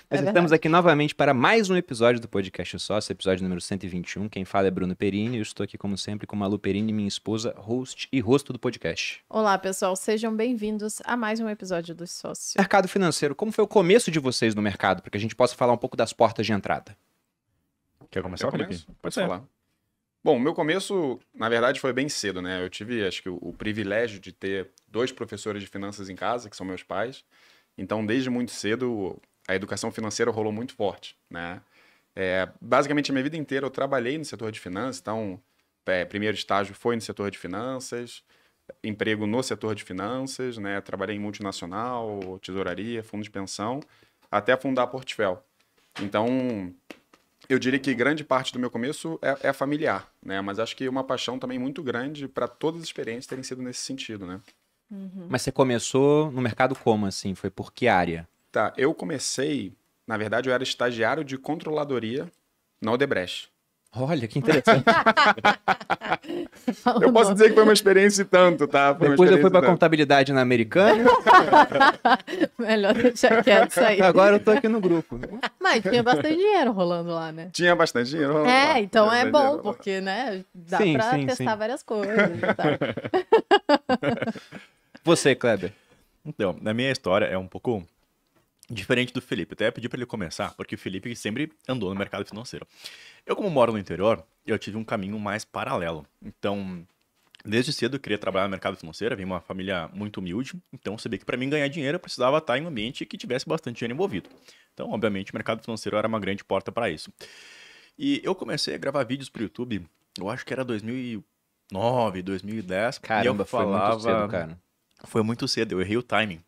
Nós estamos aqui novamente para mais um episódio do Podcast Sócio, episódio número 121. Quem fala é Bruno Perini. Eu estou aqui, como sempre, com Malu Perini, minha esposa, host e rosto do podcast. Olá, pessoal. Sejam bem-vindos a mais um episódio do Sócio. Mercado financeiro. Como foi o começo de vocês no mercado? Para que a gente possa falar um pouco das portas de entrada. Quer começar, Felipe? Pode falar. Bom, meu começo, na verdade, foi bem cedo, né? Eu tive, acho que, o privilégio de ter 2 professores de finanças em casa, que são meus pais. Então, desde muito cedo, a educação financeira rolou muito forte, né? Basicamente, a minha vida inteira eu trabalhei no setor de finanças. Então, primeiro estágio foi no setor de finanças, emprego no setor de finanças, né? Trabalhei em multinacional, tesouraria, fundo de pensão, até fundar a Portfel. Então, eu diria que grande parte do meu começo é familiar, né? Mas acho que uma paixão também muito grande para todas as experiências terem sido nesse sentido, né? Mas você começou no mercado como, assim? Foi por que área? Tá, eu comecei, na verdade, eu era estagiário de controladoria na Odebrecht. Olha, que interessante. Eu posso dizer que foi uma experiência e tanto, tá? Depois eu fui para contabilidade na Americana. Melhor deixar quieto isso aí. Agora eu tô aqui no grupo. Mas tinha bastante dinheiro rolando lá, né? Tinha bastante dinheiro. Então é bom, porque, né, dá pra testar várias coisas e tal. Você, Kleber? Então, na minha história é um pouco diferente do Felipe. Até pedi para ele começar, porque o Felipe sempre andou no mercado financeiro. Eu, como moro no interior, eu tive um caminho mais paralelo. Então, desde cedo eu queria trabalhar no mercado financeiro, vim de uma família muito humilde. Então, eu sabia que para mim ganhar dinheiro eu precisava estar em um ambiente que tivesse bastante dinheiro envolvido. Então, obviamente, o mercado financeiro era uma grande porta para isso. E eu comecei a gravar vídeos para o YouTube, eu acho que era 2009, 2010. Caramba, e eu falava... foi muito cedo, cara. Foi muito cedo, eu errei o timing.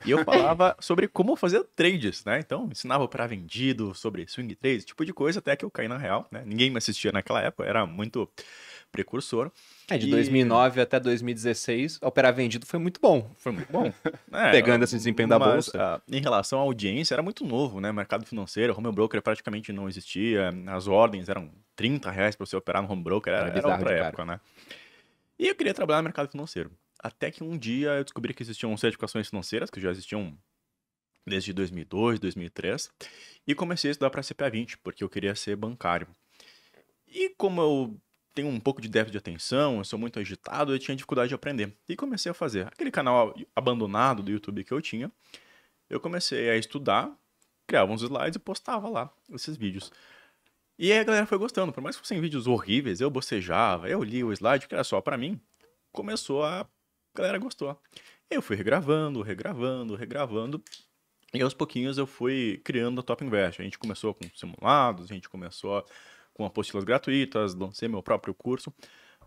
E eu falava sobre como fazer trades, né? Então, ensinava para vendido, sobre swing trades, esse tipo de coisa, até que eu caí na real, né? Ninguém me assistia naquela época, era muito precursor. De 2009 até 2016, operar vendido foi muito bom. Foi muito bom. Pegando esse desempenho da bolsa. Em relação à audiência, era muito novo, né? Mercado financeiro, home broker praticamente não existia, as ordens eram R$30 para você operar no home broker, era outra época, né? E eu queria trabalhar no mercado financeiro. Até que um dia eu descobri que existiam certificações financeiras, que já existiam desde 2002, 2003, e comecei a estudar para CPA 20, porque eu queria ser bancário. E como eu tenho um pouco de déficit de atenção, eu sou muito agitado, eu tinha dificuldade de aprender. E comecei a fazer. Aquele canal abandonado do YouTube que eu tinha, eu comecei a estudar, criava uns slides e postava lá esses vídeos. E aí a galera foi gostando, por mais que fossem vídeos horríveis, eu bocejava, eu li o slide, que era só para mim, a galera gostou. Eu fui regravando, e aos pouquinhos eu fui criando a Top Invest. A gente começou com simulados, a gente começou com apostilas gratuitas, lancei meu próprio curso,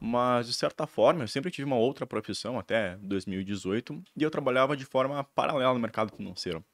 mas de certa forma eu sempre tive uma outra profissão até 2018 e eu trabalhava de forma paralela no mercado financeiro.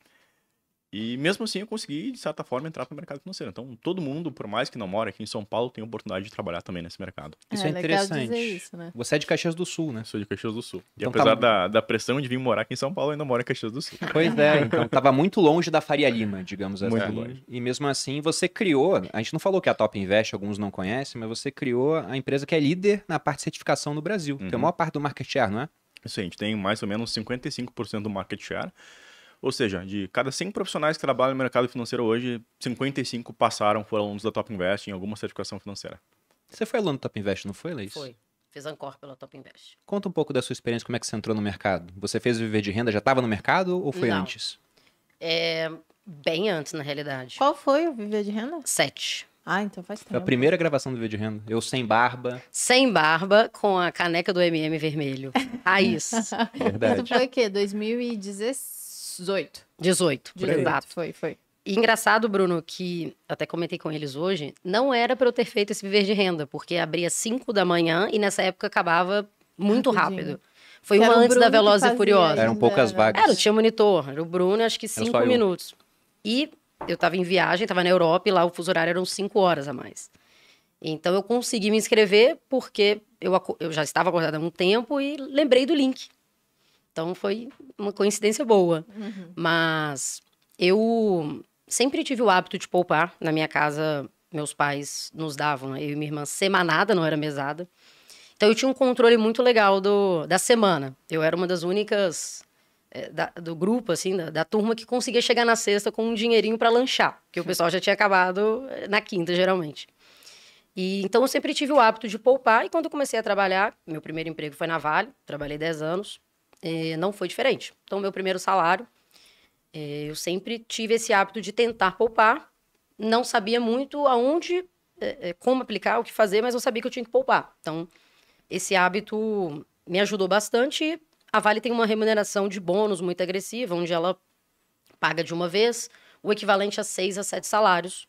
E mesmo assim eu consegui, de certa forma, entrar no mercado financeiro. Então, todo mundo, por mais que não mora aqui em São Paulo, tem a oportunidade de trabalhar também nesse mercado. Isso é interessante. Dizer isso, né? Você é de Caxias do Sul, né? Sou de Caxias do Sul. E então, apesar da pressão de vir morar aqui em São Paulo, eu ainda moro em Caxias do Sul. Pois é, então tava muito longe da Faria Lima, digamos assim. Muito longe. E mesmo assim, você criou, a gente não falou que é a Top Invest, alguns não conhecem, mas você criou a empresa que é líder na parte de certificação no Brasil. Tem a maior parte do market share, não é? Isso, a gente tem mais ou menos 55% do market share. Ou seja, de cada 100 profissionais que trabalham no mercado financeiro hoje, 55 foram alunos da Top Invest em alguma certificação financeira. Você foi aluno da Top Invest, não foi, Laís? Foi. Fiz Ancor pela Top Invest. Conta um pouco da sua experiência, como é que você entrou no mercado. Você fez o Viver de Renda, já estava no mercado ou foi Não. antes? Bem antes, na realidade. Qual foi o Viver de Renda? 7. Ah, então faz tempo. Foi a primeira gravação do Viver de Renda. Eu sem barba. Sem barba, com a caneca do MM vermelho. Raiz. Verdade. Isso foi o quê? 2018? 18. Exato. Foi. E engraçado, Bruno, que até comentei com eles hoje, não era para eu ter feito esse Viver de Renda, porque abria 5 da manhã e nessa época acabava muito Rapidinho. rápido. Foi Era uma o antes Bruno da que Velozes e fazia Furiosos. Eram poucas vagas. Não tinha monitor. Era o Bruno, acho que só 5 eu. minutos. E eu tava em viagem, tava na Europa e lá o fuso horário eram 5 horas a mais. Então eu consegui me inscrever porque eu já estava acordada há um tempo e lembrei do link. Então foi uma coincidência boa. Mas eu sempre tive o hábito de poupar. Na minha casa, meus pais nos davam, eu e minha irmã, semanada, não era mesada. Então eu tinha um controle muito legal da semana. Eu era uma das únicas do grupo, assim, da turma, que conseguia chegar na sexta com um dinheirinho para lanchar, porque o pessoal já tinha acabado na quinta, geralmente. E então eu sempre tive o hábito de poupar, e quando eu comecei a trabalhar, meu primeiro emprego foi na Vale, trabalhei 10 anos, não foi diferente. Então, meu primeiro salário, eu sempre tive esse hábito de tentar poupar, não sabia muito aonde, como aplicar, o que fazer, mas eu sabia que eu tinha que poupar. Então, esse hábito me ajudou bastante. A Vale tem uma remuneração de bônus muito agressiva, onde ela paga de uma vez o equivalente a 6 a 7 salários.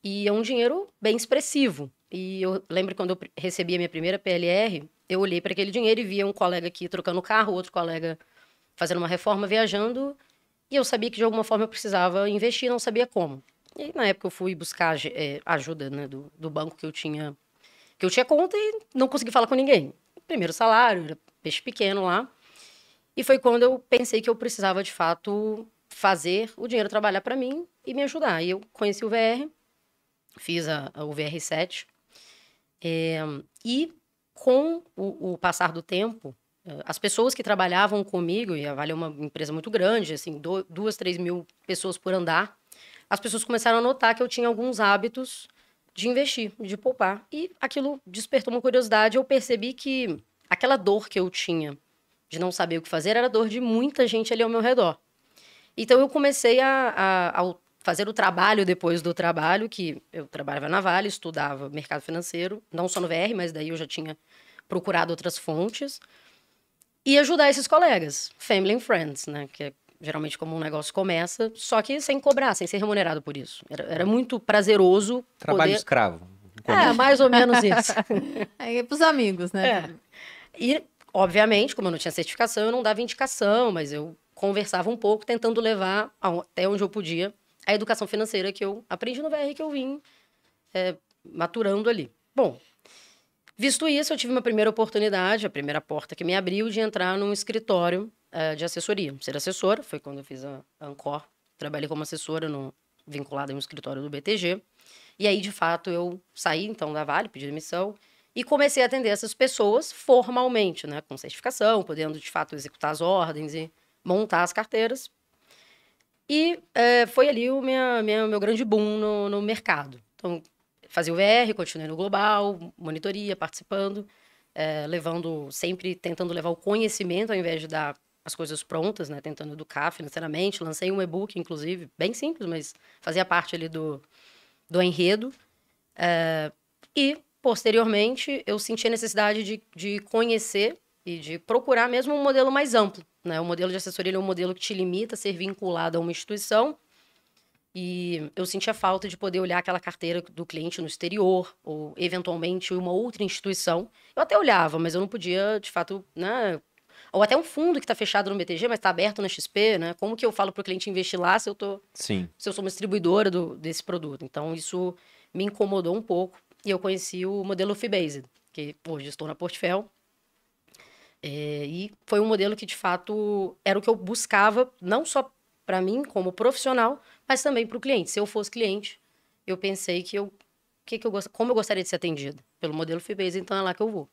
E é um dinheiro bem expressivo. E eu lembro quando eu recebi a minha primeira PLR, eu olhei para aquele dinheiro e via um colega aqui trocando carro, outro colega fazendo uma reforma, viajando. E eu sabia que de alguma forma eu precisava investir, não sabia como. E na época eu fui buscar ajuda, né, do banco que eu tinha conta, e não consegui falar com ninguém. Primeiro salário, era peixe pequeno lá. E foi quando eu pensei que eu precisava, de fato, fazer o dinheiro trabalhar para mim e me ajudar. E eu conheci o VR, fiz o VR7. E com o passar do tempo, as pessoas que trabalhavam comigo, e a Vale é uma empresa muito grande, assim, 2, 3 mil pessoas por andar, as pessoas começaram a notar que eu tinha alguns hábitos de investir, de poupar. E aquilo despertou uma curiosidade. Eu percebi que aquela dor que eu tinha de não saber o que fazer era a dor de muita gente ali ao meu redor. Então, eu comecei a fazer o trabalho depois do trabalho, que eu trabalhava na Vale, estudava mercado financeiro, não só no VR, mas daí eu já tinha procurado outras fontes, e ajudar esses colegas, family and friends, né, que é geralmente como um negócio começa, só que sem cobrar, sem ser remunerado por isso. Era muito prazeroso. Trabalho escravo. Mais ou menos isso. Aí pros amigos, né? E, obviamente, como eu não tinha certificação, eu não dava indicação, mas eu conversava um pouco, tentando levar até onde eu podia a educação financeira que eu aprendi no VR, que eu vim maturando ali. Bom, visto isso, eu tive uma primeira oportunidade, a primeira porta que me abriu, de entrar num escritório de assessoria. Ser assessora, foi quando eu fiz a Ancor. Trabalhei como assessora vinculada a um escritório do BTG. E aí, de fato, eu saí, então, da Vale, pedi demissão, e comecei a atender essas pessoas formalmente, né, com certificação, podendo, de fato, executar as ordens e montar as carteiras. E foi ali o meu grande boom no mercado. Então, fazia o VR, continuei no Global, monitoria, participando, sempre tentando levar o conhecimento ao invés de dar as coisas prontas, né? Tentando educar financeiramente. Lancei um e-book, inclusive, bem simples, mas fazia parte ali do enredo. E, posteriormente, eu senti a necessidade de conhecer e de procurar mesmo um modelo mais amplo, né? O modelo de assessoria é um modelo que te limita a ser vinculado a uma instituição. E eu senti a falta de poder olhar aquela carteira do cliente no exterior, ou, eventualmente, uma outra instituição. Eu até olhava, mas eu não podia, de fato, né? Ou até um fundo que está fechado no BTG, mas está aberto na XP, né? Como que eu falo para o cliente investir lá se eu sou uma distribuidora desse produto? Então, isso me incomodou um pouco. E eu conheci o modelo Fee-Based, que hoje estou na Portfel. E foi um modelo que, de fato, era o que eu buscava, não só para mim, como profissional, mas também para o cliente. Se eu fosse cliente, eu pensei como eu gostaria de ser atendida pelo modelo Fee-Based, então é lá que eu vou.